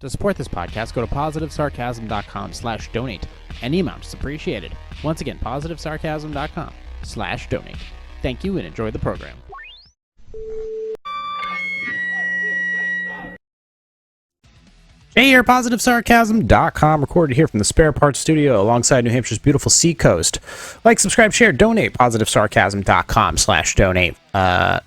To support this podcast, go to positivesarcasm.com/donate. Any amount is appreciated. Once again, positivesarcasm.com/donate. Thank you and enjoy the program. Hey here, positivesarcasm.com, recorded here from the Spare Parts Studio alongside New Hampshire's beautiful seacoast. Like, subscribe, share, donate, positivesarcasm.com/donate.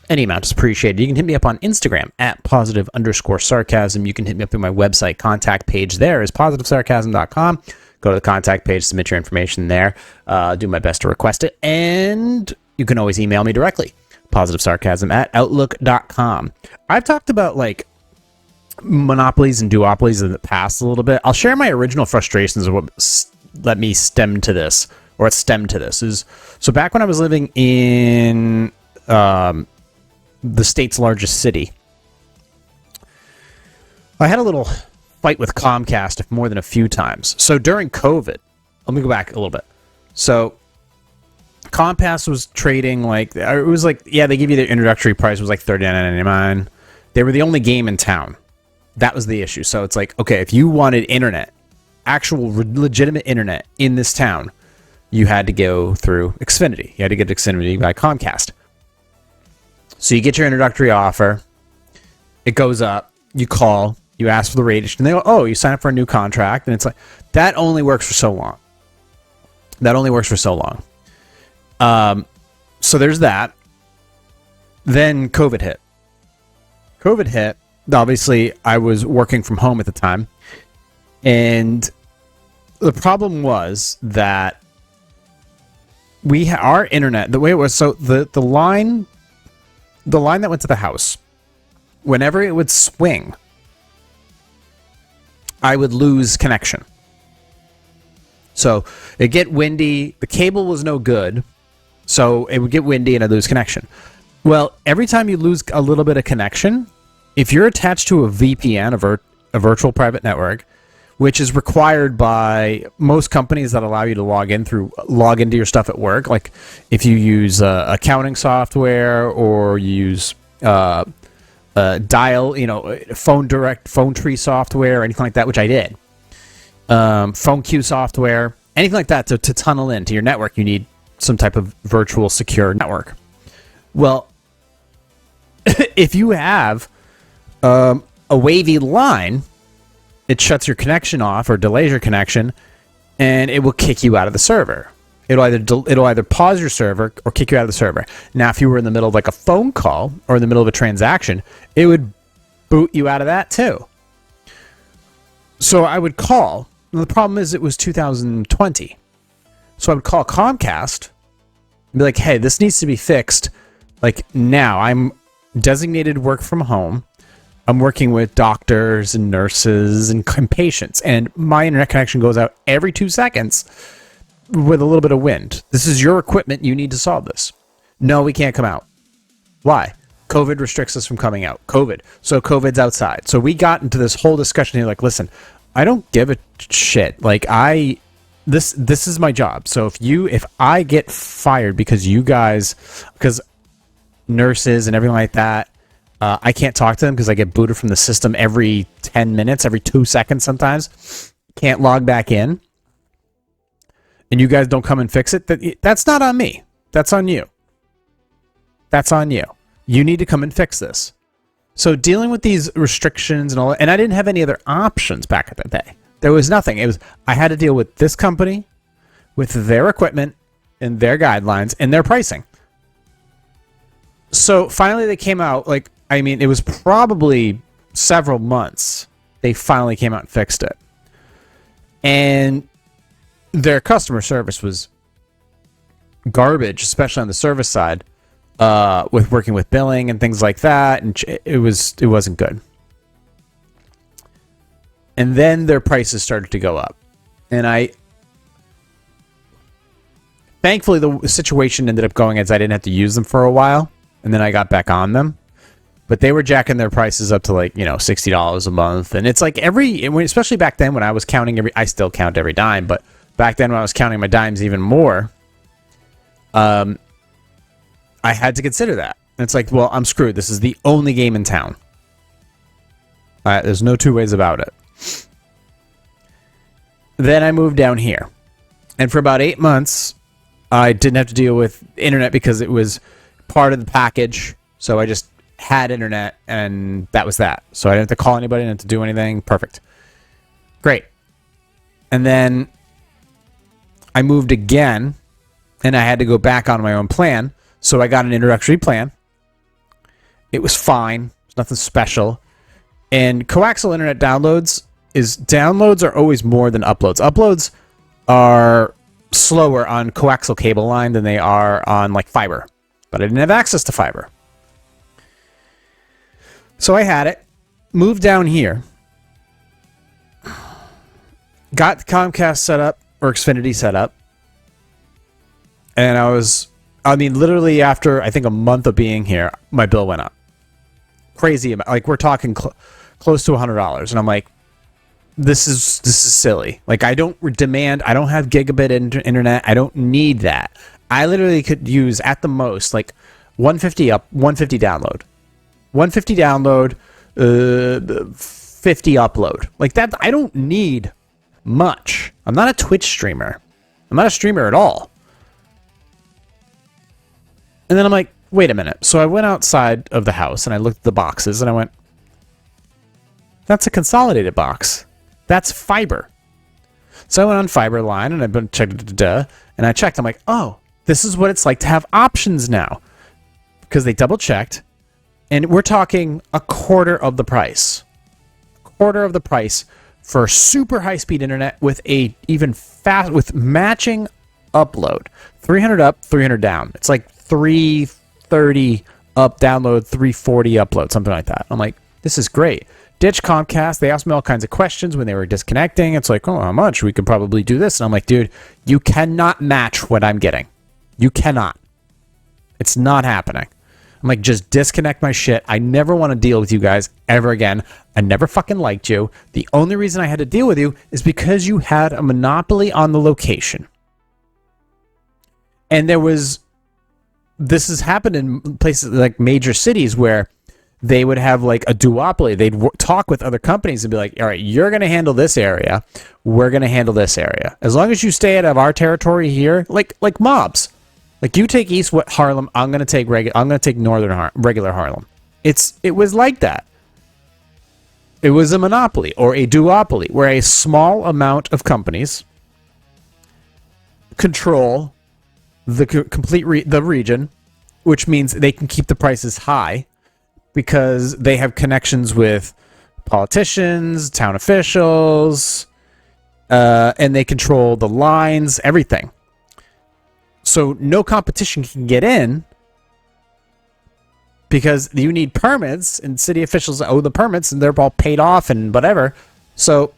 Any amount is appreciated. You can hit me up on Instagram at @positive_sarcasm. You can hit me up through my website. Contact page there is positivesarcasm.com. Go to the contact page, submit your information there. Do my best to request it. And you can always email me directly, positivesarcasm@outlook.com. I've talked about, like, monopolies and duopolies in the past a little bit. I'll share my original frustrations of what stemmed to this. Is so back when I was living in the state's largest city, I had a little fight with Comcast more than a few times. So during COVID, let me go back a little bit. So Comcast was trading they give you their introductory price was like $39.99. They were the only game in town. That was the issue. So it's like, okay, if you wanted internet, actual legitimate internet in this town, you had to go through Xfinity. You had to get Xfinity by Comcast. So you get your introductory offer. It goes up. You call. You ask for the rate. And they go, oh, you sign up for a new contract. And it's like, that only works for so long. So there's that. Then COVID hit. Obviously, I was working from home at the time, and the problem was that our internet, the way it was, so the line that went to the house, whenever it would swing, I would lose connection. So it'd get windy, the cable was no good, so it would get windy and I'd lose connection. Well, every time you lose a little bit of connection, if you're attached to a VPN, a virtual private network, which is required by most companies that allow you to log into your stuff at work, like if you use accounting software or you use phone tree software or anything like that, which I did, phone queue software, anything like that to tunnel into your network, you need some type of virtual secure network. Well, if you have a wavy line, it shuts your connection off or delays your connection, and it will kick you out of the server. It'll either pause your server or kick you out of the server. Now, if you were in the middle of like a phone call or in the middle of a transaction, it would boot you out of that too. So I would call. And the problem is it was 2020. So I would call Comcast and be like, hey, this needs to be fixed. Like now, I'm designated work from home. I'm working with doctors and nurses and patients, and my internet connection goes out every 2 seconds with a little bit of wind. This is your equipment. You need to solve this. No, we can't come out. Why? COVID restricts us from coming out. COVID. So COVID's outside. So we got into this whole discussion here like, listen, I don't give a shit. Like this is my job. So if I get fired because nurses and everything like that, I can't talk to them because I get booted from the system every 10 minutes, every 2 seconds sometimes. Can't log back in. And you guys don't come and fix it. That's not on me. That's on you. You need to come and fix this. So dealing with these restrictions and all that, and I didn't have any other options back at that day. There was nothing. I had to deal with this company, with their equipment and their guidelines and their pricing. So finally they came out, it was probably several months. They finally came out and fixed it. And their customer service was garbage, especially on the service side, with working with billing and things like that. And it wasn't good. And then their prices started to go up. And thankfully the situation ended up going as I didn't have to use them for a while. And then I got back on them. But they were jacking their prices up to $60 a month. And it's like especially back then when I was counting I still count every dime, but back then when I was counting my dimes even more, I had to consider that. And it's like, well, I'm screwed. This is the only game in town. There's no two ways about it. Then I moved down here. And for about 8 months, I didn't have to deal with internet because it was part of the package. So I just had internet, and that was that. So I didn't have to call anybody, I didn't have to do anything. Perfect. Great. And then I moved again, and I had to go back on my own plan. So I got an introductory plan. It was fine. It's nothing special. And coaxial internet downloads are always more than uploads. Uploads are slower on coaxial cable line than they are on like fiber. But I didn't have access to fiber. So I had it. Moved down here. Got Comcast set up, or Xfinity set up. And literally after, I think, a month of being here, my bill went up. Crazy amount. Like, we're talking close to $100. And I'm like, this is silly. Like, I don't have gigabit internet. I don't need that. I literally could use, at the most, like 150 download. 150 download, 50 upload. Like that, I don't need much. I'm not a Twitch streamer. I'm not a streamer at all. And then I'm like, wait a minute. So I went outside of the house and I looked at the boxes and I went, that's a consolidated box. That's fiber. So I went on fiber line and I checked, and I checked. I'm like, oh, this is what it's like to have options now. Because they double checked. And we're talking a quarter of the price. Quarter of the price for super high-speed internet with with matching upload. 300 up, 300 down. It's like 330 up, download, 340 upload, something like that. I'm like, this is great. Ditch Comcast. They asked me all kinds of questions when they were disconnecting. It's like, oh, how much? We could probably do this. And I'm like, dude, you cannot match what I'm getting. You cannot. It's not happening. I'm like, just disconnect my shit. I never want to deal with you guys ever again. I never fucking liked you. The only reason I had to deal with you is because you had a monopoly on the location. And this has happened in places like major cities where they would have like a duopoly. They'd talk with other companies and be like, all right, you're going to handle this area. We're going to handle this area. As long as you stay out of our territory here, like mobs. Like, you take East Harlem, I'm gonna take Northern regular Harlem. It was like that. It was a monopoly or a duopoly, where a small amount of companies control the the region, which means they can keep the prices high because they have connections with politicians, town officials, and they control the lines, everything. So no competition can get in because you need permits, and city officials owe the permits, and they're all paid off and whatever. So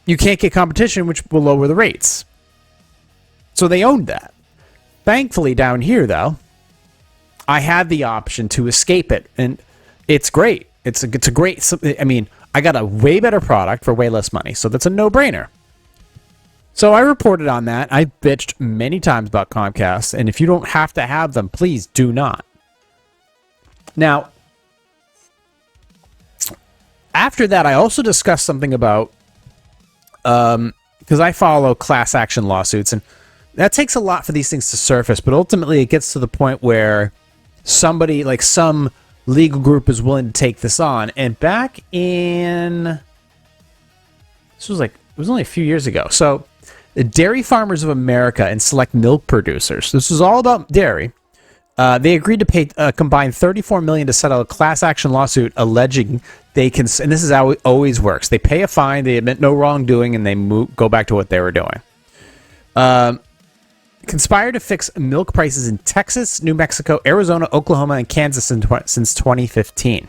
you can't get competition, which will lower the rates. So they owned that. Thankfully, down here, though, I had the option to escape it, and it's great. It's a great. I mean, I got a way better product for way less money, so that's a no-brainer. So I reported on that. I bitched many times about Comcast, and if you don't have to have them, please do not. Now, after that, I also discussed something about, because I follow class action lawsuits, and that takes a lot for these things to surface, but ultimately it gets to the point where somebody, like some legal group, is willing to take this on. And back in, it was only a few years ago. So the Dairy Farmers of America and select milk producers, this was all about dairy. They agreed to pay a combined $34 million to settle a class action lawsuit alleging they can, and this is how it always works. They pay a fine, they admit no wrongdoing, and they go back to what they were doing. Conspired to fix milk prices in Texas, New Mexico, Arizona, Oklahoma, and Kansas since 2015.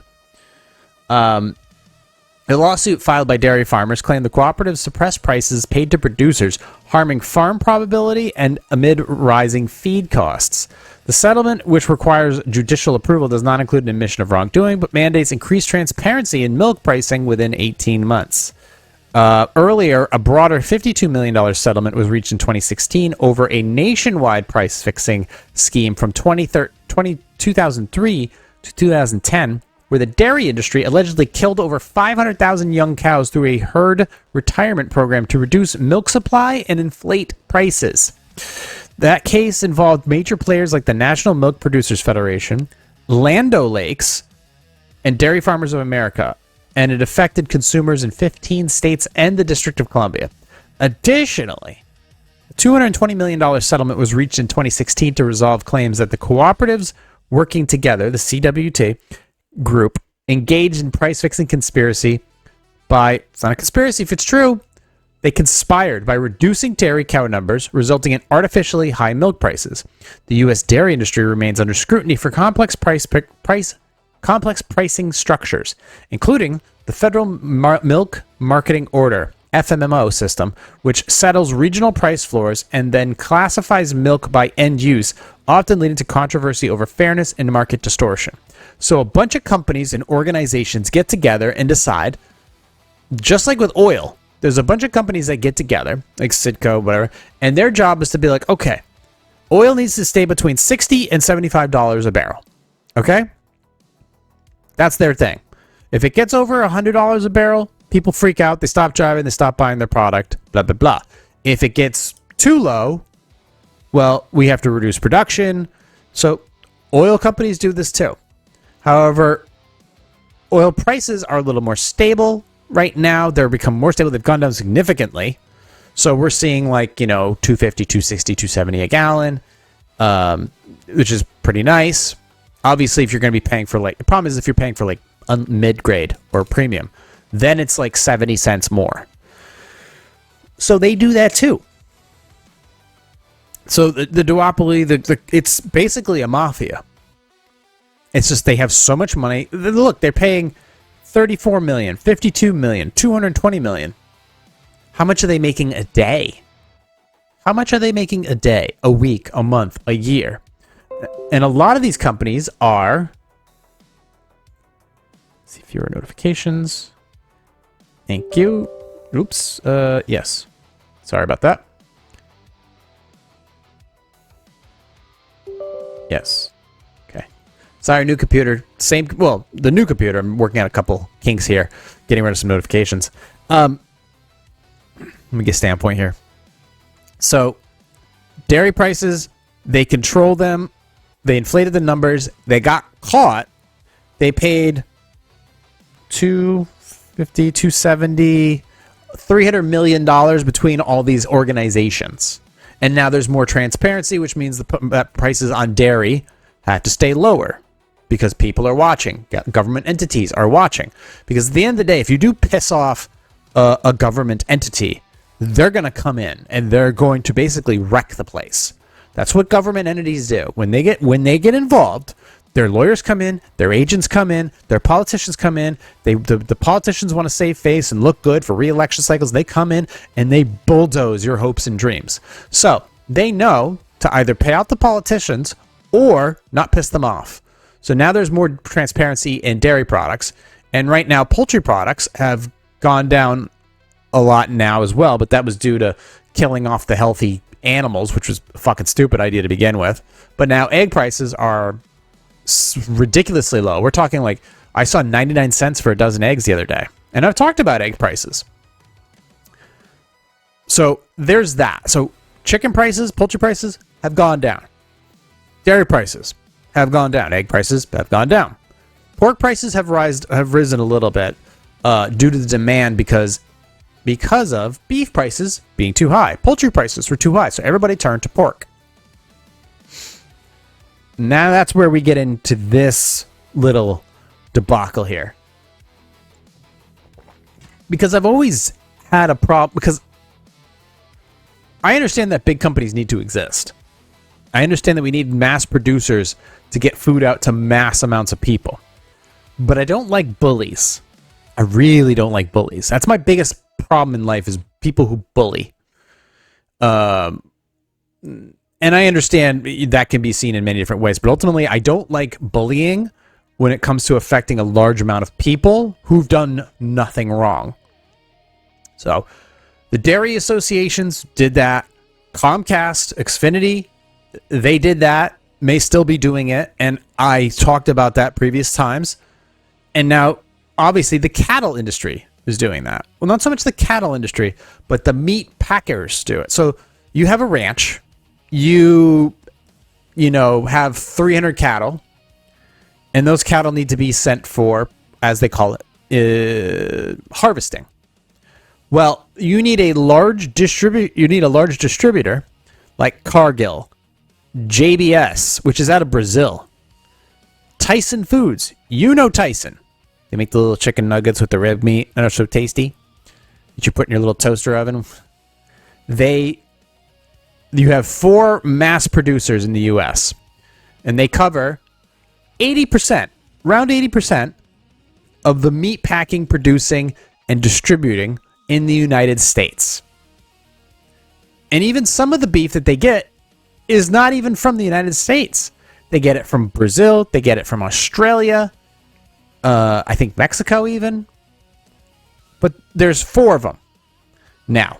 A lawsuit filed by dairy farmers claimed the cooperatives suppressed prices paid to producers, harming farm profitability and amid rising feed costs. The settlement, which requires judicial approval, does not include an admission of wrongdoing, but mandates increased transparency in milk pricing within 18 months. Earlier, a broader $52 million settlement was reached in 2016 over a nationwide price-fixing scheme from 2003 to 2010 where the dairy industry allegedly killed over 500,000 young cows through a herd retirement program to reduce milk supply and inflate prices. That case involved major players like the National Milk Producers Federation, Land O'Lakes, and Dairy Farmers of America, and it affected consumers in 15 states and the District of Columbia. Additionally, a $220 million settlement was reached in 2016 to resolve claims that the cooperatives working together, the CWT group, engaged in price-fixing conspiracy by, it's not a conspiracy if it's true, they conspired by reducing dairy cow numbers, resulting in artificially high milk prices. The U.S. dairy industry remains under scrutiny for complex pricing structures, including the Federal Milk Marketing Order, FMMO system, which settles regional price floors and then classifies milk by end use, often leading to controversy over fairness and market distortion. So a bunch of companies and organizations get together and decide, just like with oil, there's a bunch of companies that get together, like Citgo, whatever, and their job is to be like, okay, oil needs to stay between $60 and $75 a barrel. Okay? That's their thing. If it gets over $100 a barrel, people freak out, they stop driving, they stop buying their product, blah, blah, blah. If it gets too low, well, we have to reduce production. So oil companies do this too. However, oil prices are a little more stable right now. They're become more stable. They've gone down significantly. So we're seeing like, you know, 250, 260, 270 a gallon, which is pretty nice. Obviously, if you're going to be paying for like, the problem is if you're paying for like mid-grade or premium, then it's like 70 cents more. So they do that too. So the duopoly, it's basically a mafia. It's just they have so much money. Look, they're paying $34 million, $52 million, $220 million. How much are they making a day? How much are they making a day, a week, a month, a year? And a lot of these companies are... Let's see, fewer notifications. Thank you. Oops. Yes. Sorry about that. Yes. Okay. Sorry, new computer. Same. Well, the new computer. I'm working out a couple kinks here, getting rid of some notifications. Let me get a standpoint here. So, dairy prices, they control them. They inflated the numbers. They got caught. They paid $250, $270, $300 million between all these organizations. And now there's more transparency, which means that prices on dairy have to stay lower because people are watching. Government entities are watching. Because at the end of the day, if you do piss off a government entity, they're going to come in and they're going to basically wreck the place. That's what government entities do. When they get involved, their lawyers come in, their agents come in, their politicians come in. The politicians want to save face and look good for re-election cycles. They come in and they bulldoze your hopes and dreams. So they know to either pay out the politicians or not piss them off. So now there's more transparency in dairy products. And right now, poultry products have gone down a lot now as well, but that was due to killing off the healthy animals, which was a fucking stupid idea to begin with. But now egg prices are ridiculously low. We're talking like, I saw 99 cents for a dozen eggs the other day. And I've talked about egg prices. So there's that. So chicken prices, poultry prices have gone down. Dairy prices have gone down. Egg prices have gone down. Pork prices have risen a little bit due to the demand because of beef prices being too high. Poultry prices were too high, so everybody turned to pork. Now that's where we get into this little debacle here. Because I've always had a problem, because I understand that big companies need to exist. I understand that we need mass producers to get food out to mass amounts of people. But I don't like bullies. I really don't like bullies. That's my biggest problem in life, is people who bully. And I understand that can be seen in many different ways, but ultimately I don't like bullying when it comes to affecting a large amount of people who've done nothing wrong. So the dairy associations did that. Comcast, Xfinity, they did that, may still be doing it, and I talked about that previous times. And now, obviously, the cattle industry is doing that. Well, not so much the cattle industry, but the meat packers do it. So you have a ranch, you have 300 cattle, and those cattle need to be sent for, as they call it, harvesting. Well, you need a large distributor like Cargill, JBS, which is out of Brazil, Tyson Foods. You know Tyson. They make the little chicken nuggets with the rib meat and are so tasty that you put in your little toaster oven. You have 4 mass producers in the U.S., and they cover 80%, around 80% of the meat packing, producing, and distributing in the United States. And even some of the beef that they get is not even from the United States. They get it from Brazil. They get it from Australia. I think Mexico even. But there's 4 of them. Now,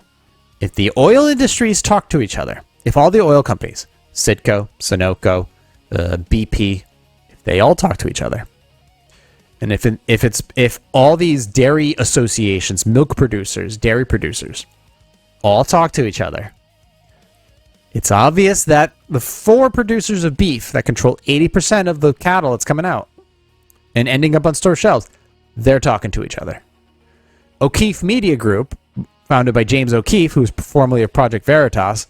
if the oil industries talk to each other, if all the oil companies, Citgo, Sunoco, BP, if they all talk to each other, and if all these dairy associations, milk producers, dairy producers, all talk to each other, it's obvious that the 4 producers of beef that control 80% of the cattle that's coming out and ending up on store shelves, they're talking to each other. O'Keefe Media Group, founded by James O'Keefe, who's formerly of Project Veritas,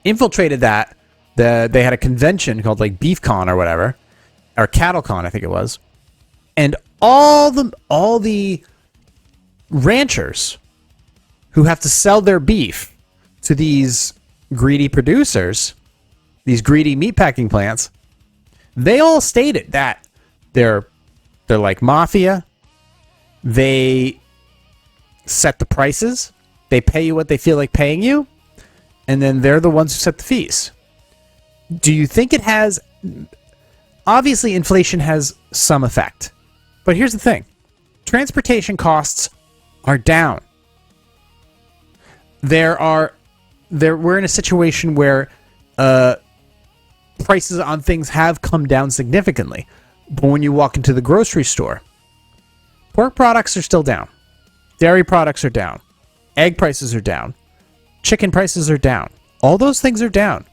infiltrated that. They had a convention called like BeefCon or whatever, or CattleCon, I think it was. And all the ranchers who have to sell their beef to these greedy producers, these greedy meatpacking plants, they all stated that they're like Mafia. They set the prices. They pay you what they feel like paying you. And then they're the ones who set the fees. Do you think it has... Obviously, inflation has some effect. But here's the thing. Transportation costs are down. We're in a situation where prices on things have come down significantly. But when you walk into the grocery store, pork products are still down. Dairy products are down. Egg prices are down. Chicken prices are down. All those things are down.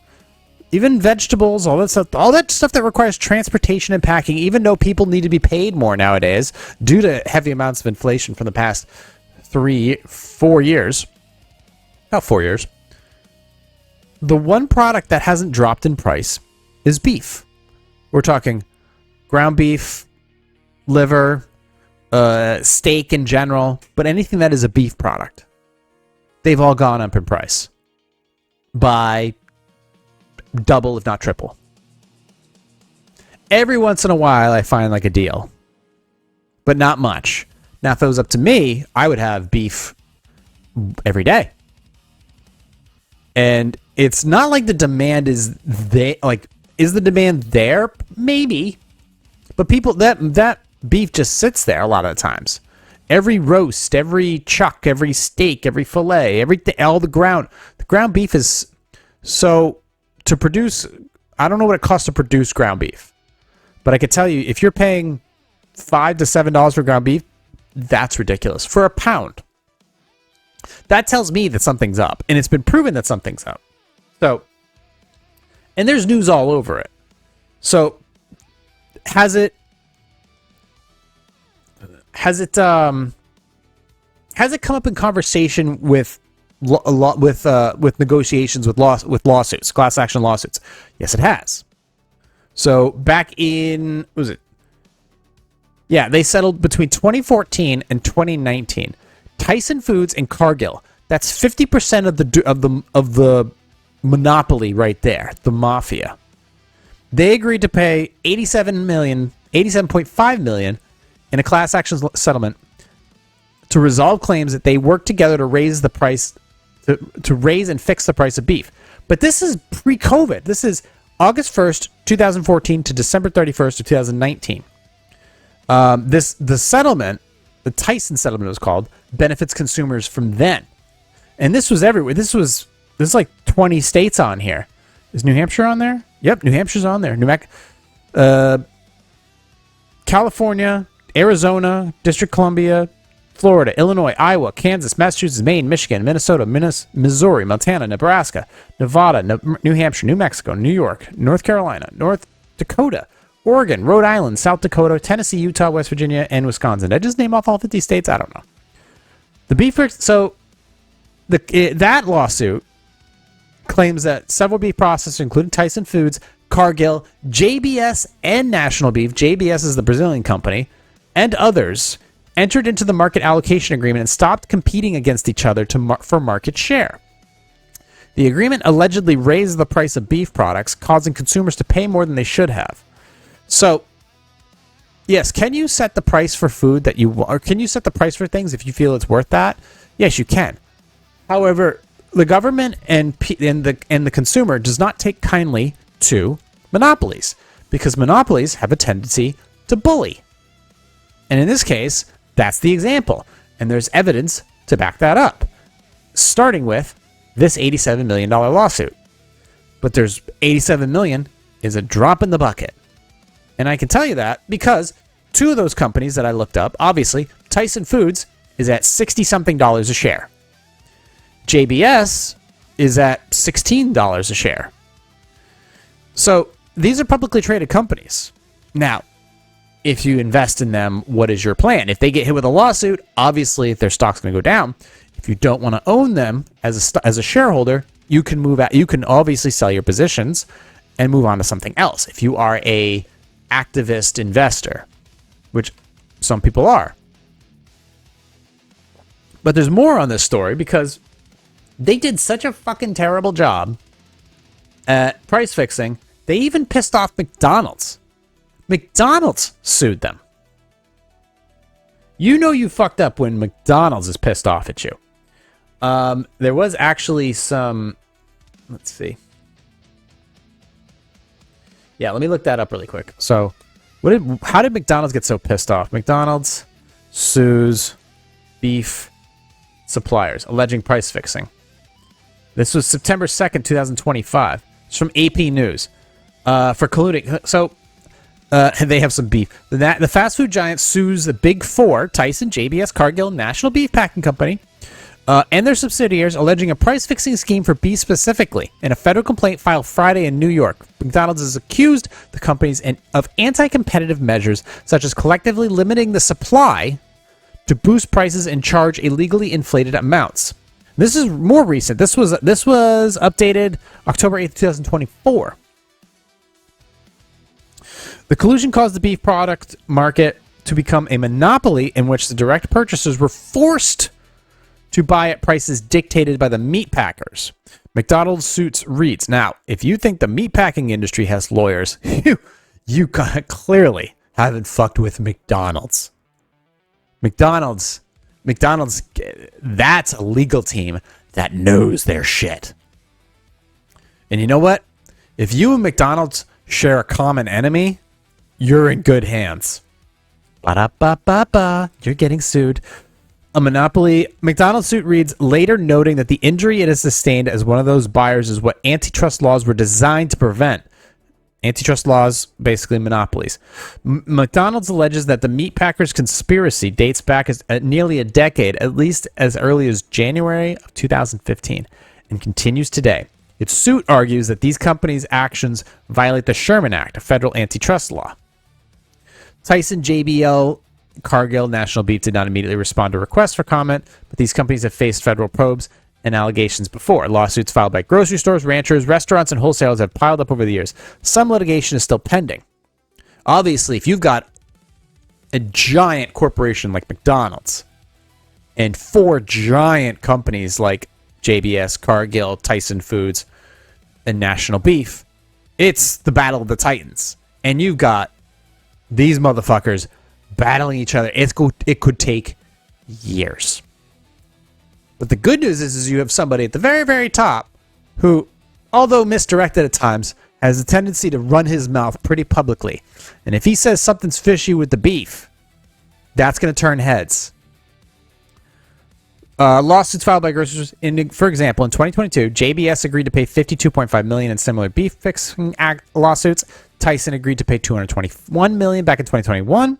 Even vegetables, all that stuff that requires transportation and packing, even though people need to be paid more nowadays due to heavy amounts of inflation from the past 4 years. About 4 years. The one product that hasn't dropped in price is beef. We're talking ground beef, liver, steak in general, but anything that is a beef product. They've all gone up in price by double, if not triple. Every once in a while, I find like a deal, but not much. Now, if it was up to me, I would have beef every day. And it's not like the demand is there. Like, is the demand there? Maybe. But people, that beef just sits there a lot of the times. Every roast, every chuck, every steak, every fillet, everything, all the ground beef is so to produce. I don't know what it costs to produce ground beef, but I could tell you if you're paying $5 to $7 for ground beef, that's ridiculous for a pound. That tells me that something's up, and it's been proven that something's up. So, and there's news all over it. So, has it come up in conversation with negotiations with lawsuits, class action lawsuits? Yes, it has. So back in, what was it? Yeah, they settled between 2014 and 2019. Tyson Foods and Cargill. That's 50% of the monopoly right there, the Mafia. They agreed to pay $87.5 million in a class action settlement to resolve claims that they worked together to raise the price, to raise and fix the price of beef. But this is pre-COVID. This is August 1st, 2014 to December 31st of 2019. The settlement, the Tyson settlement it was called, benefits consumers from then. And this was everywhere. This is like 20 states on here. Is New Hampshire on there? Yep, New Hampshire's on there. California, Arizona, District of Columbia, Florida, Illinois, Iowa, Kansas, Massachusetts, Maine, Michigan, Minnesota, Missouri, Montana, Nebraska, Nevada, New Hampshire, New Mexico, New York, North Carolina, North Dakota, Oregon, Rhode Island, South Dakota, Tennessee, Utah, West Virginia, and Wisconsin. Did I just name off all 50 states? I don't know. The beef, so that lawsuit claims that several beef processors, including Tyson Foods, Cargill, JBS, and National Beef, JBS is the Brazilian company, and others, entered into the market allocation agreement and stopped competing against each other for market share. The agreement allegedly raised the price of beef products, causing consumers to pay more than they should have. So, yes, can you set the price for food that you want, or can you set the price for things if you feel it's worth that? Yes, you can. However, the government and the consumer does not take kindly to monopolies, because monopolies have a tendency to bully. And in this case, that's the example. And there's evidence to back that up, starting with this $87 million lawsuit. But there's $87 million is a drop in the bucket. And I can tell you that because two of those companies that I looked up, obviously, Tyson Foods is at $60-something a share. JBS is at $16 a share. So these are publicly traded companies. Now, if you invest in them, what is your plan? If they get hit with a lawsuit, obviously their stock's going to go down. If you don't want to own them as a shareholder, you can move out. You can obviously sell your positions and move on to something else. If you are a activist investor, which some people are. But there's more on this story because they did such a fucking terrible job at price fixing. They even pissed off McDonald's. McDonald's sued them. You know you fucked up when McDonald's is pissed off at you. There was actually some... Let's see. Yeah, let me look that up really quick. So, how did McDonald's get so pissed off? McDonald's sues beef suppliers, alleging price fixing. This was September 2nd, 2025. It's from AP News. For colluding... So... they have some beef. The fast food giant sues the Big Four, Tyson, JBS, Cargill, National Beef Packing Company, and their subsidiaries, alleging a price-fixing scheme for beef specifically. In a federal complaint filed Friday in New York, McDonald's has accused the companies of anti-competitive measures, such as collectively limiting the supply to boost prices and charge illegally inflated amounts. This is more recent. This was updated October 8th, 2024. The collusion caused the beef product market to become a monopoly in which the direct purchasers were forced to buy at prices dictated by the meat packers. McDonald's suits reads. Now, if you think the meat packing industry has lawyers, you clearly haven't fucked with McDonald's. McDonald's, that's a legal team that knows their shit. And you know what? If you and McDonald's share a common enemy, you're in good hands. Ba-da-ba-ba-ba. You're getting sued. A monopoly. McDonald's suit reads, later noting that the injury it has sustained as one of those buyers is what antitrust laws were designed to prevent. Antitrust laws, basically monopolies. McDonald's alleges that the meat packers' conspiracy dates back as nearly a decade, at least as early as January of 2015, and continues today. Its suit argues that these companies' actions violate the Sherman Act, a federal antitrust law. Tyson, JBL, Cargill, National Beef did not immediately respond to requests for comment, but these companies have faced federal probes and allegations before. Lawsuits filed by grocery stores, ranchers, restaurants, and wholesalers have piled up over the years. Some litigation is still pending. Obviously, if you've got a giant corporation like McDonald's and four giant companies like JBS, Cargill, Tyson Foods, and National Beef, it's the battle of the titans. And you've got these motherfuckers battling each other. It could take years. But the good news is you have somebody at the very, very top who, although misdirected at times, has a tendency to run his mouth pretty publicly. And if he says something's fishy with the beef, that's going to turn heads. Lawsuits filed by grocers. For example, in 2022, JBS agreed to pay $52.5 million in similar beef fixing act lawsuits. Tyson agreed to pay $221 million back in 2021.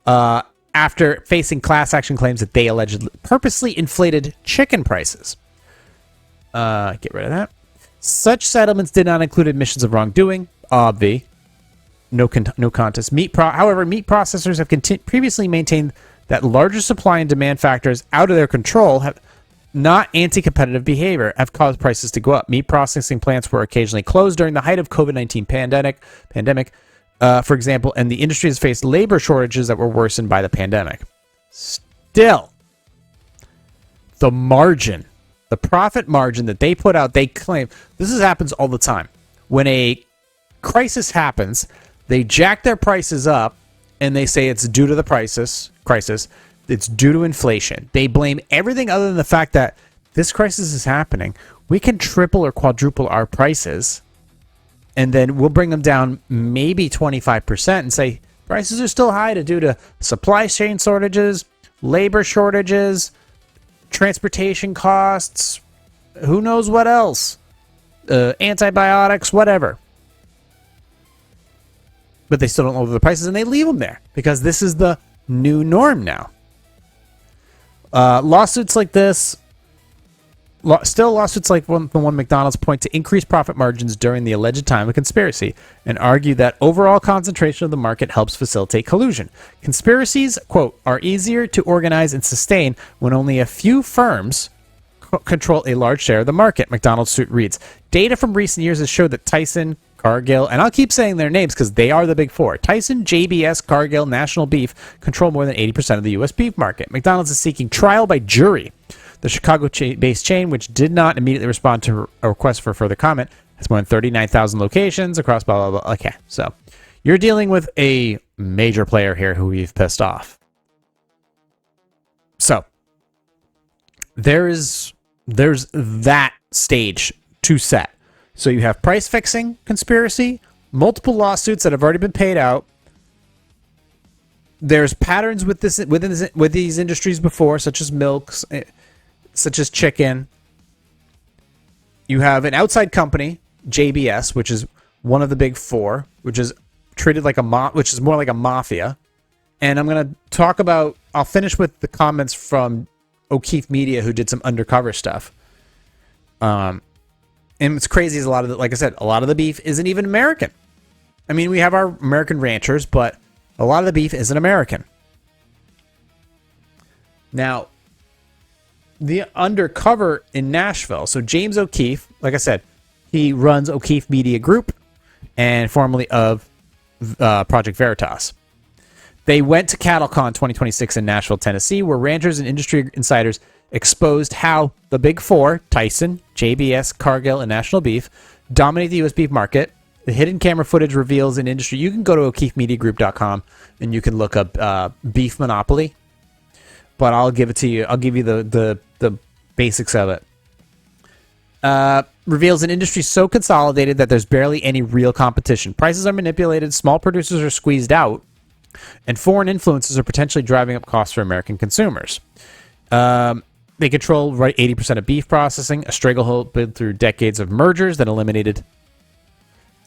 after facing class action claims that they allegedly purposely inflated chicken prices. Get rid of that. Such settlements did not include admissions of wrongdoing. Obvi. No contest. However, meat processors have previously maintained that larger supply and demand factors out of their control have not anti-competitive behavior have caused prices to go up. Meat processing plants were occasionally closed during the height of COVID-19 pandemic, for example, and the industry has faced labor shortages that were worsened by the pandemic. Still, the profit margin that they put out, they claim, happens all the time. When a crisis happens, they jack their prices up, and they say it's due to the crisis. It's due to inflation. They blame everything other than the fact that this crisis is happening. We can triple or quadruple our prices, and then we'll bring them down maybe 25% and say prices are still high due to supply chain shortages, labor shortages, transportation costs, who knows what else, antibiotics, whatever. But they still don't lower the prices, and they leave them there because this is the new norm now. Lawsuits like this, lawsuits like the one McDonald's point to increased profit margins during the alleged time of conspiracy and argue that overall concentration of the market helps facilitate collusion. Conspiracies, quote, are easier to organize and sustain when only a few firms control a large share of the market, McDonald's suit reads. Data from recent years has showed that Tyson, Cargill, and I'll keep saying their names because they are the big four. Tyson, JBS, Cargill, National Beef control more than 80% of the U.S. beef market. McDonald's is seeking trial by jury. The Chicago-based chain, which did not immediately respond to a request for further comment, has more than 39,000 locations across blah, blah, blah. Okay, so you're dealing with a major player here who you've pissed off. So there's that stage to set. So you have price fixing conspiracy, multiple lawsuits that have already been paid out. There's patterns with these industries before, such as milks, such as chicken. You have an outside company, JBS, which is one of the big four, which is treated like which is more like a mafia. And I'm going to talk about. I'll finish with the comments from O'Keefe Media, who did some undercover stuff. And what's crazy is like I said, a lot of the beef isn't even American. I mean, we have our American ranchers, but a lot of the beef isn't American. Now, the undercover in Nashville. So James O'Keefe, like I said, he runs O'Keefe Media Group and formerly of Project Veritas. They went to CattleCon 2026 in Nashville, Tennessee, where ranchers and industry insiders exposed how the big four, Tyson, JBS, Cargill, and National Beef, dominate the U.S. beef market. The hidden camera footage reveals an industry. You can go to O'KeefeMediaGroup.com and you can look up beef monopoly. But I'll give it to you. I'll give you the basics of it. Reveals an industry so consolidated that there's barely any real competition. Prices are manipulated, small producers are squeezed out, and foreign influences are potentially driving up costs for American consumers. They control 80% of beef processing, a stranglehold built through decades of mergers that eliminated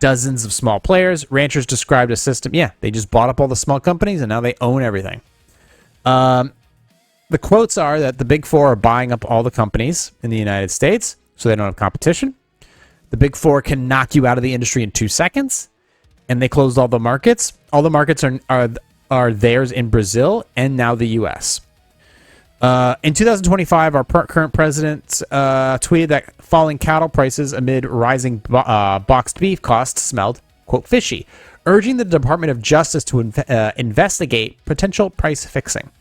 dozens of small players. Ranchers described a system, they just bought up all the small companies and now they own everything. The quotes are that the big four are buying up all the companies in the United States so they don't have competition. The big four can knock you out of the industry in 2 seconds, and they closed all the markets. All the markets are theirs in Brazil and now the U.S. In 2025, our current president tweeted that falling cattle prices amid rising boxed beef costs smelled, quote, fishy, urging the Department of Justice to investigate potential price fixing.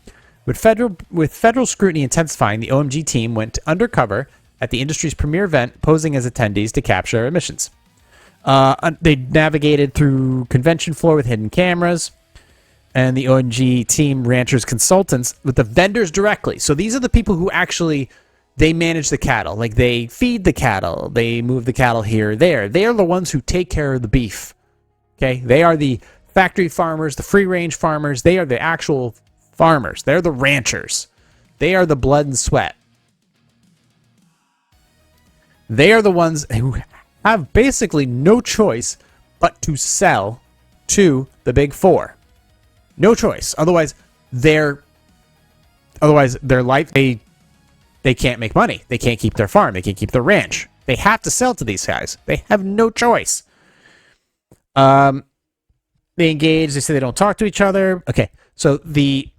With federal scrutiny intensifying, the OMG team went undercover at the industry's premier event, posing as attendees to capture emissions. They navigated through convention floor with hidden cameras, and the OMG team ranchers consultants with the vendors directly. So these are the people who actually, they manage the cattle. Like, they feed the cattle. They move the cattle here or there. They are the ones who take care of the beef. Okay? They are the factory farmers, the free-range farmers. They are the actual farmers. They're the ranchers. They are the blood and sweat. They are the ones who have basically no choice but to sell to the big four. No choice. Otherwise, They're otherwise their life they can't make money. They can't keep their farm. They can't keep their ranch. They have to sell to these guys. They have no choice. They engage. They say they don't talk to each other. Okay, so the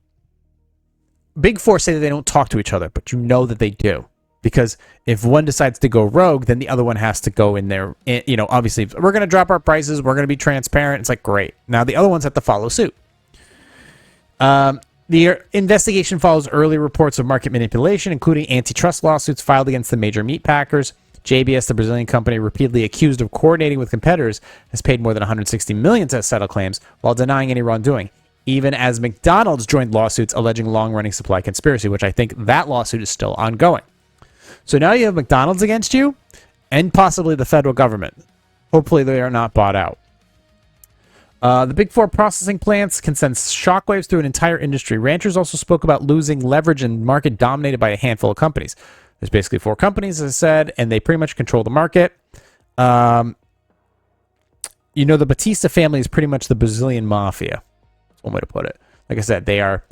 Big Four say that they don't talk to each other, but you know that they do. Because if one decides to go rogue, then the other one has to go in there. You know, obviously, we're going to drop our prices. We're going to be transparent. It's like, great. Now the other ones have to follow suit. The investigation follows early reports of market manipulation, including antitrust lawsuits filed against the major meat packers. JBS, the Brazilian company repeatedly accused of coordinating with competitors, has paid more than $160 million to settle claims while denying any wrongdoing, even as McDonald's joined lawsuits alleging long-running supply conspiracy, which I think that lawsuit is still ongoing. So now you have McDonald's against you and possibly the federal government. Hopefully they are not bought out. The Big Four processing plants can send shockwaves through an entire industry. Ranchers also spoke about losing leverage in market dominated by a handful of companies. There's basically 4 companies, as I said, and they pretty much control the market. You know, the Batista family is pretty much the Brazilian Mafia. That's one way to put it. Like I said, they are.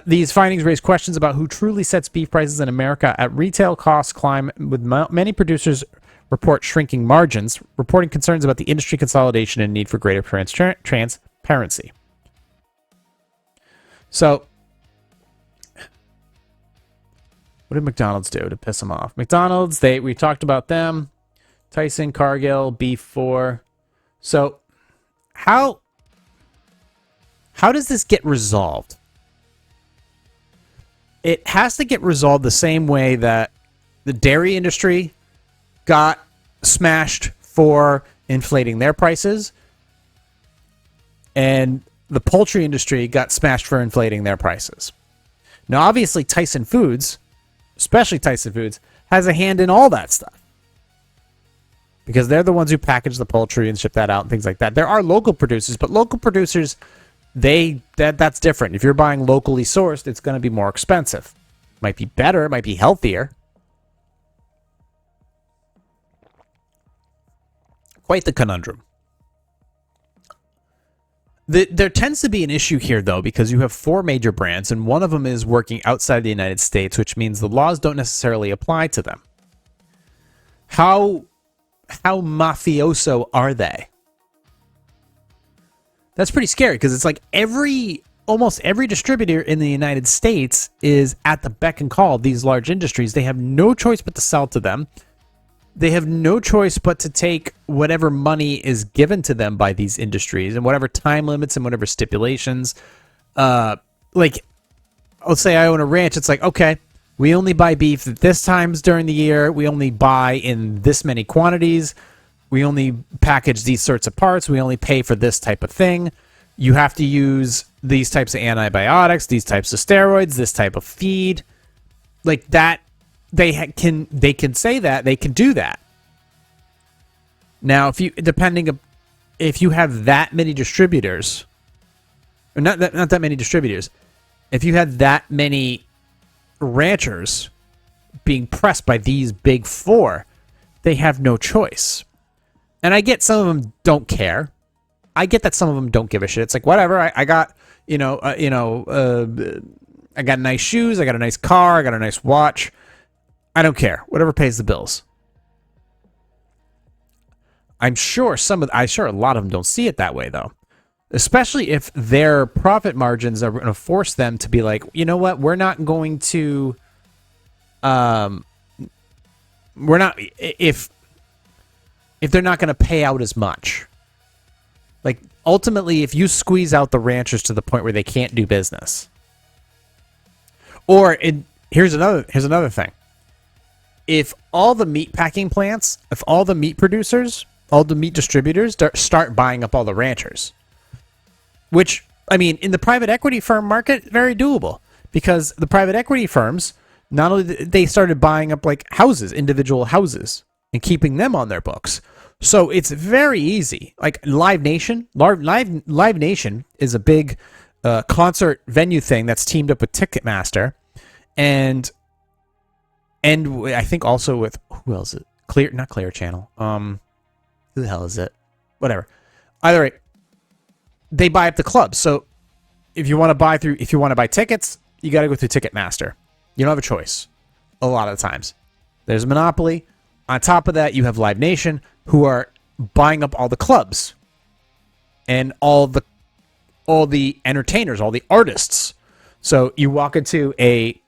These findings raise questions about who truly sets beef prices in America. At retail costs climb, with many producers report shrinking margins, reporting concerns about the industry consolidation and need for greater transparency. So, what did McDonald's do to piss them off? McDonald's, we talked about them. Tyson, Cargill, Beef4. So, how does this get resolved? It has to get resolved the same way that the dairy industry got smashed for inflating their prices, and the poultry industry got smashed for inflating their prices. Now, obviously, Tyson Foods, especially Tyson Foods, has a hand in all that stuff, because they're the ones who package the poultry and ship that out and things like that. There are local producers, but local producers, that's different. If you're buying locally sourced, it's going to be more expensive. Might be better, might be healthier. Quite the conundrum. There tends to be an issue here, though, because you have 4 major brands, and one of them is working outside the United States, which means the laws don't necessarily apply to them. How mafioso are they? That's pretty scary, because it's like almost every distributor in the United States is at the beck and call of these large industries. They have no choice but to sell to them. They have no choice but to take whatever money is given to them by these industries and whatever time limits and whatever stipulations. Like, let's say I own a ranch. It's like, okay, we only buy beef at this times during the year. We only buy in this many quantities. We only package these sorts of parts. We only pay for this type of thing. You have to use these types of antibiotics, these types of steroids, this type of feed. Like that. They can say that, they can do that. Now, if you have that many distributors, or not that many distributors, if you had that many ranchers being pressed by these big 4, they have no choice. And I get some of them don't care. I get that some of them don't give a shit. It's like, whatever. I got I got nice shoes. I got a nice car. I got a nice watch. I don't care. Whatever pays the bills. I'm sure a lot of them don't see it that way, though. Especially if their profit margins are going to force them to be like, you know what? We're not going to. If they're not going to pay out as much. Like, ultimately, if you squeeze out the ranchers to the point where they can't do business. Here's another thing. If all the meat packing plants, if all the meat producers, all the meat distributors start buying up all the ranchers, which, I mean, in the private equity firm market, very doable, because the private equity firms, not only they started buying up like houses, individual houses, and keeping them on their books. So it's very easy. Like Live Nation is a big concert venue thing that's teamed up with Ticketmaster, and I think also with, who else is it? Not Clear Channel. Who the hell is it? Whatever. Either way, they buy up the clubs. So if you want to buy tickets, you got to go through Ticketmaster. You don't have a choice. A lot of the times, there's a monopoly. On top of that, you have Live Nation, who are buying up all the clubs and all the entertainers, all the artists. So you walk into a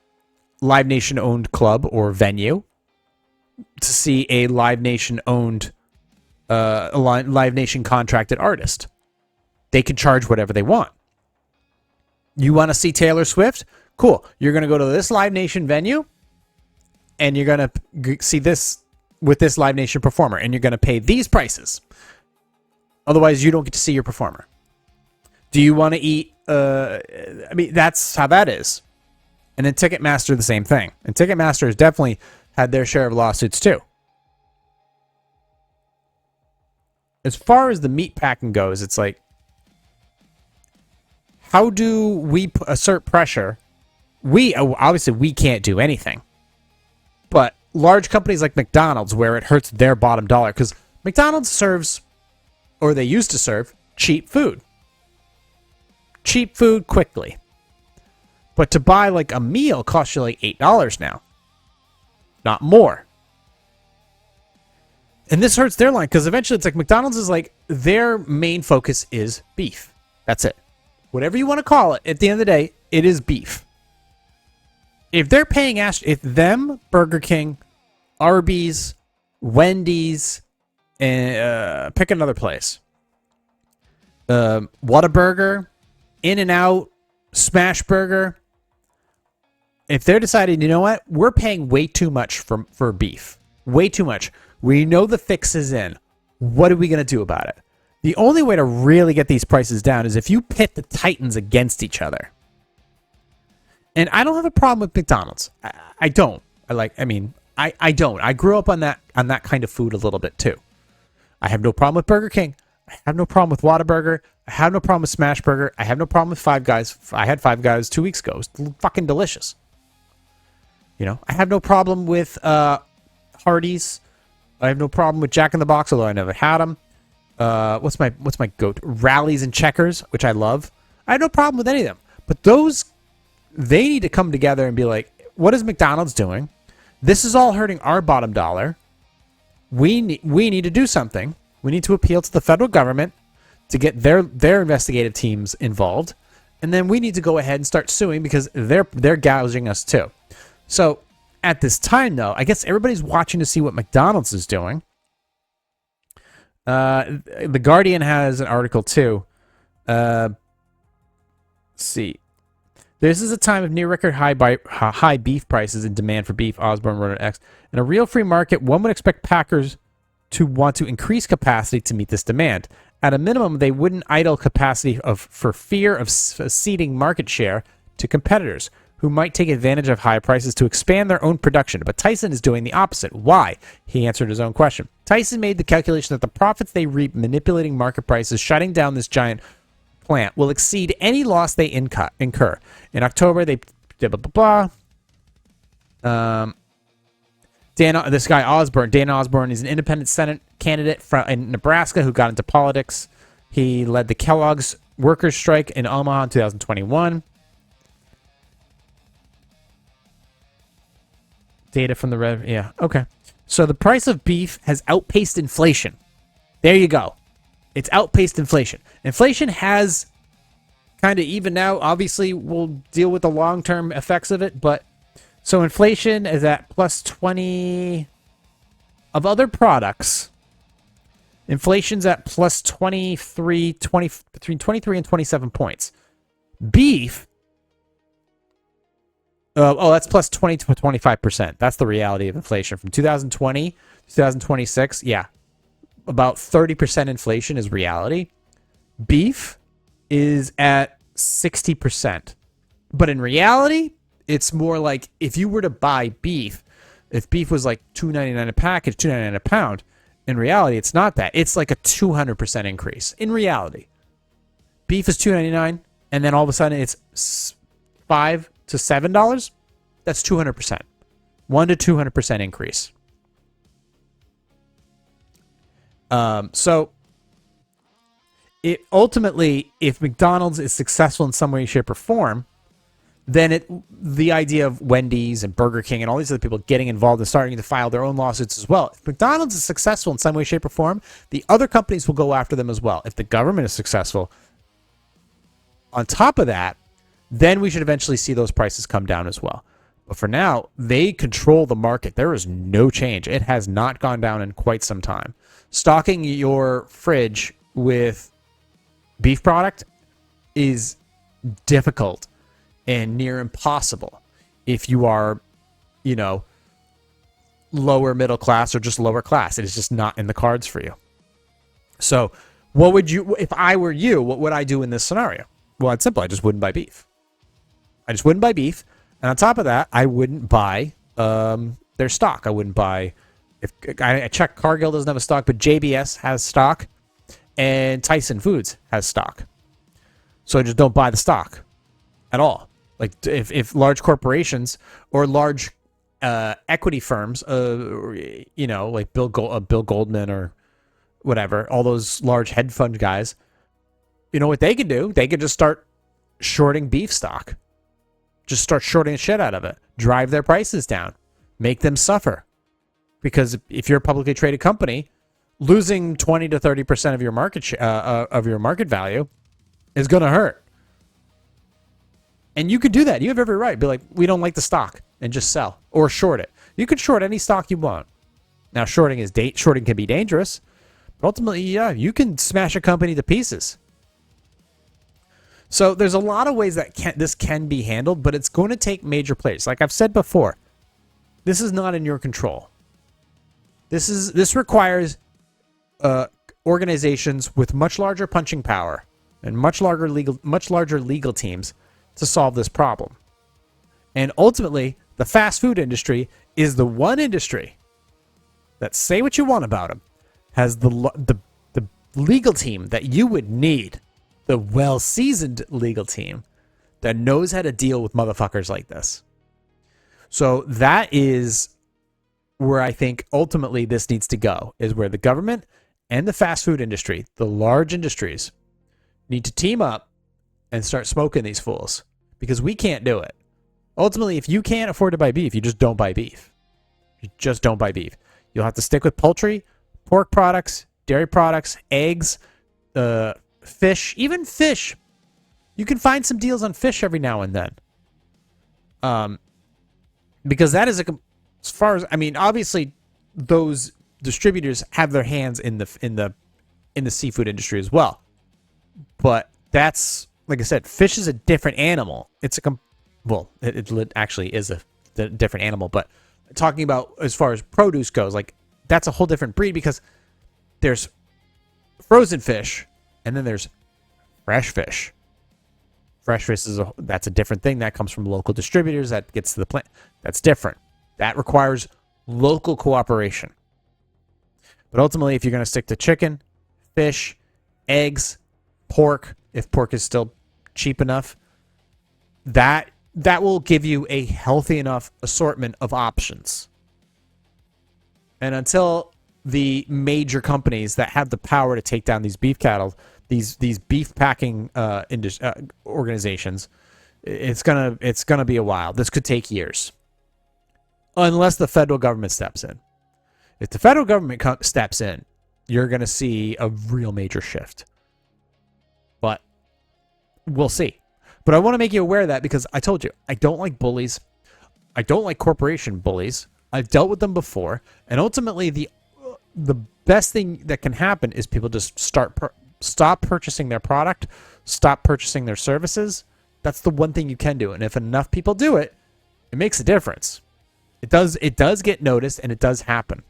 Live Nation owned club or venue to see a Live Nation owned, Live Nation contracted artist. They can charge whatever they want. You want to see Taylor Swift? Cool. You're going to go to this Live Nation venue and you're going to see this with this Live Nation performer, and you're going to pay these prices. Otherwise, you don't get to see your performer. Do you want to eat? That's how that is. And then Ticketmaster, the same thing. And Ticketmaster has definitely had their share of lawsuits too. As far as the meat packing goes, it's like, how do we assert pressure? Obviously we can't do anything. But large companies like McDonald's, where it hurts their bottom dollar, because McDonald's serves, or they used to serve, cheap food. Cheap food quickly. But to buy like a meal costs you like $8 now. Not more. And this hurts their line, because eventually it's like McDonald's is like, their main focus is beef. That's it. Whatever you want to call it, at the end of the day, it is beef. If they're paying if them, Burger King, Arby's, Wendy's, and pick another place. Whataburger, In-N-Out, Smash Burger. If they're deciding, you know what, we're paying way too much for beef. Way too much. We know the fix is in. What are we going to do about it? The only way to really get these prices down is if you pit the titans against each other. And I don't have a problem with McDonald's. I don't. I don't. I grew up on that kind of food a little bit too. I have no problem with Burger King. I have no problem with Whataburger. I have no problem with Smash Burger. I have no problem with Five Guys. I had Five Guys 2 weeks ago. It was fucking delicious. You know, I have no problem with Hardee's. I have no problem with Jack in the Box, although I never had them. What's my goat? Rallies and Checkers, which I love. I have no problem with any of them. But they need to come together and be like, what is McDonald's doing? This is all hurting our bottom dollar. We need to do something. We need to appeal to the federal government to get their investigative teams involved. And then we need to go ahead and start suing because they're gouging us too. So at this time, though, I guess everybody's watching to see what McDonald's is doing. The Guardian has an article too. Let's see. This is a time of near record high beef prices and demand for beef, Osborne wrote on X. In a real free market, one would expect packers to want to increase capacity to meet this demand. At a minimum, they wouldn't idle capacity for fear of ceding market share to competitors who might take advantage of high prices to expand their own production. But Tyson is doing the opposite. Why? He answered his own question. Tyson made the calculation that the profits they reap manipulating market prices, shutting down this giant plant, will exceed any loss they incur. In October, they blah blah blah. This guy Osborne, Dan Osborne, is an independent Senate candidate in Nebraska who got into politics. He led the Kellogg's workers' strike in Omaha in 2021. Data from the yeah, okay. So the price of beef has outpaced inflation. There you go. It's outpaced inflation. Inflation has kind of evened out. Obviously, we'll deal with the long-term effects of it, but so inflation is at plus 20 of other products. Inflation's at plus 23, between 23 and 27 points. Beef, that's plus 20 to 25%. That's the reality of inflation from 2020 to 2026. Yeah. About 30% inflation is reality. Beef is at 60%. But in reality, it's more like if you were to buy beef, if beef was like $2.99 a package, $2.99 a pound, in reality, it's not that. It's like a 200% increase. In reality, beef is $2.99, and then all of a sudden it's $5 to $7. That's 200%. 1 to 200% increase. So it ultimately, if McDonald's is successful in some way, shape, or form, then the idea of Wendy's and Burger King and all these other people getting involved and starting to file their own lawsuits as well. If McDonald's is successful in some way, shape, or form, the other companies will go after them as well. If the government is successful, on top of that, then we should eventually see those prices come down as well. But for now, they control the market. There is no change. It has not gone down in quite some time. Stocking your fridge with beef product is difficult and near impossible if you are, lower middle class or just lower class. It is just not in the cards for you. So if I were you, what would I do in this scenario? Well, it's simple. I just wouldn't buy beef. And on top of that, I wouldn't buy their stock. I wouldn't buy, if I checked, Cargill doesn't have a stock, but JBS has stock and Tyson Foods has stock. So I just don't buy the stock at all. Like if large corporations or large equity firms, like Bill Goldman or whatever, all those large hedge fund guys, you know what they could do? They could just start shorting beef stock. Just start shorting the shit out of it. Drive their prices down. Make them suffer. Because if you're a publicly traded company, losing 20 to 30% of your market value is going to hurt. And you could do that. You have every right. Be like, we don't like the stock, and just sell or short it. You could short any stock you want. Now, shorting can be dangerous, but ultimately, yeah, you can smash a company to pieces. So there's a lot of ways that this can be handled, but it's going to take major players. Like I've said before, this is not in your control. This requires organizations with much larger punching power and much larger legal teams to solve this problem. And ultimately, the fast food industry is the one industry that, say what you want about them, has the legal team that you would need. The well-seasoned legal team that knows how to deal with motherfuckers like this. So that is where I think ultimately this needs to go, is where the government and the fast food industry, the large industries, need to team up and start smoking these fools, because we can't do it. Ultimately, if you can't afford to buy beef, you just don't buy beef. You just don't buy beef. You'll have to stick with poultry, pork products, dairy products, eggs, fish, even fish. You can find some deals on fish every now and then. Because that is as far as, obviously those distributors have their hands in the seafood industry as well. But that's, like I said, fish is a different animal. It actually is a different animal, but talking about as far as produce goes, like that's a whole different breed, because there's frozen fish and then there's fresh fish. Fresh fish that's a different thing. That comes from local distributors. That gets to the plant. That's different. That requires local cooperation. But ultimately, if you're going to stick to chicken, fish, eggs, pork, if pork is still cheap enough, that will give you a healthy enough assortment of options. And until the major companies that have the power to take down these beef cattle, these beef packing organizations, it's gonna be a while. This could take years, unless the federal government steps in. If the federal government steps in, you're gonna see a real major shift. But we'll see. But I want to make you aware of that, because I told you, I don't like bullies. I don't like corporation bullies. I've dealt with them before, and ultimately the best thing that can happen is people just stop purchasing their product, stop purchasing their services. That's the one thing you can do, and if enough people do it, it makes a difference. It does get noticed, and it does happen.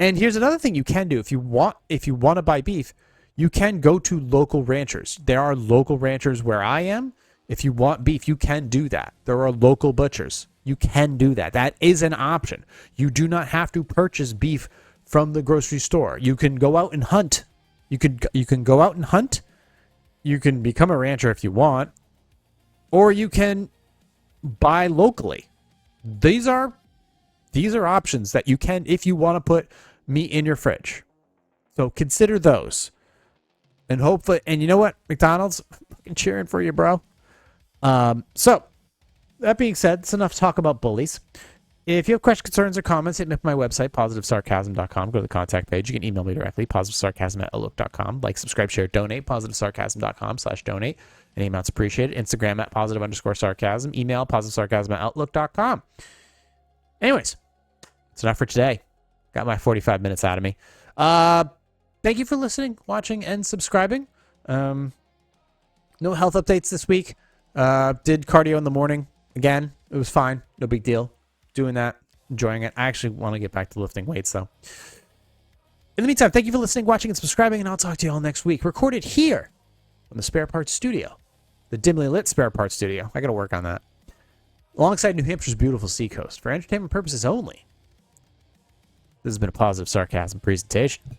And here's another thing you can do if you want to buy beef. You can go to local ranchers. There are local ranchers where I am. If you want beef, you can do that. There are local butchers. You can do that. That is an option. You do not have to purchase beef from the grocery store. You can go out and hunt. You can go out and hunt. You can become a rancher if you want, or you can buy locally. These are options that you can, if you want to put meat in your fridge. So consider those. And hopefully, and you know what, McDonald's, I'm fucking cheering for you, bro. So that being said, it's enough talk about bullies. If you have questions, concerns, or comments, hit me up on my website, positivesarcasm.com. Go to the contact page. You can email me directly, positivesarcasm@outlook.com. Like, subscribe, share, donate, positivesarcasm.com/donate. Any amounts appreciated. Instagram at +_sarcasm. Email positivesarcasm@outlook.com. Anyways, that's enough for today. Got my 45 minutes out of me. Thank you for listening, watching, and subscribing. No health updates this week. Did cardio in the morning. Again, it was fine. No big deal. Doing that, enjoying it. I actually want to get back to lifting weights, though. In the meantime, thank you for listening, watching, and subscribing, and I'll talk to you all next week. Recorded here on the Spare Parts Studio, the dimly lit Spare Parts Studio. I got to work on that. Alongside New Hampshire's beautiful seacoast, for entertainment purposes only. This has been a Positive Sarcasm presentation.